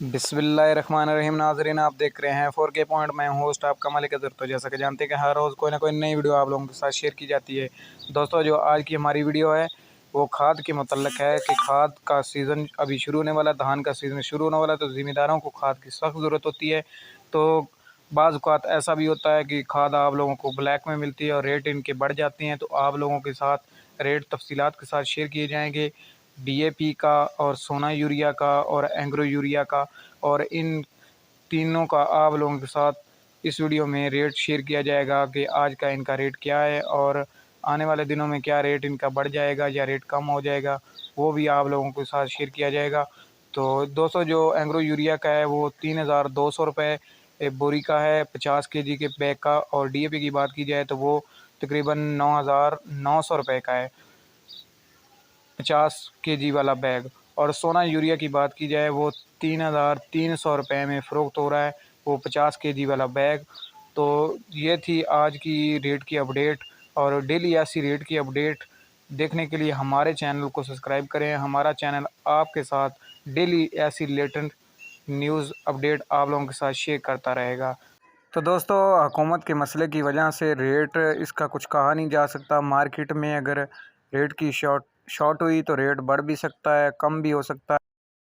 बिस्मिल्लाहिर्रहमानिर्रहीम। नाज़रीन, आप देख रहे हैं 4K पॉइंट। मैं होस्ट आपका मलिक अज़हर। तो जैसा कि जानते हैं कि हर रोज़ कोई ना कोई नई वीडियो आप लोगों के साथ शेयर की जाती है। दोस्तों, जो आज की हमारी वीडियो है वो खाद के मतलब है कि खाद का सीज़न अभी शुरू होने वाला, धान का सीज़न शुरू होने वाला, तो ज़िम्मेदारों को खाद की सख्त ज़रूरत होती है। तो बाज़ औक़ात ऐसा भी होता है कि खाद आप लोगों को ब्लैक में मिलती है और रेट इनके बढ़ जाते हैं। तो आप लोगों के साथ रेट तफ़सीलात के साथ शेयर किए जाएंगे, DAP का और सोना यूरिया का और एंग्रो यूरिया का, और इन तीनों का आप लोगों के साथ इस वीडियो में रेट शेयर किया जाएगा कि आज का इनका रेट क्या है और आने वाले दिनों में क्या रेट इनका बढ़ जाएगा या रेट कम हो जाएगा, वो भी आप लोगों के साथ शेयर किया जाएगा। तो दोस्तों, जो एंग्रो यूरिया का है वो 3200 रुपये बोरी का है 50 केजी के बैग का, और DAP की बात की जाए तो वो तकरीबन 9900 रुपये का है 50 केजी वाला बैग। और सोना यूरिया की बात की जाए वो 3300 रुपये में फ़रोख्त हो रहा है वो 50 केजी वाला बैग। तो ये थी आज की रेट की अपडेट, और डेली ऐसी रेट की अपडेट देखने के लिए हमारे चैनल को सब्सक्राइब करें। हमारा चैनल आपके साथ डेली ऐसी लेटेस्ट न्यूज़ अपडेट आप लोगों के साथ शेयर करता रहेगा। तो दोस्तों, हुकूमत के मसले की वजह से रेट इसका कुछ कहा नहीं जा सकता। मार्केट में अगर रेट की शॉर्ट हुई तो रेट बढ़ भी सकता है, कम भी हो सकता है।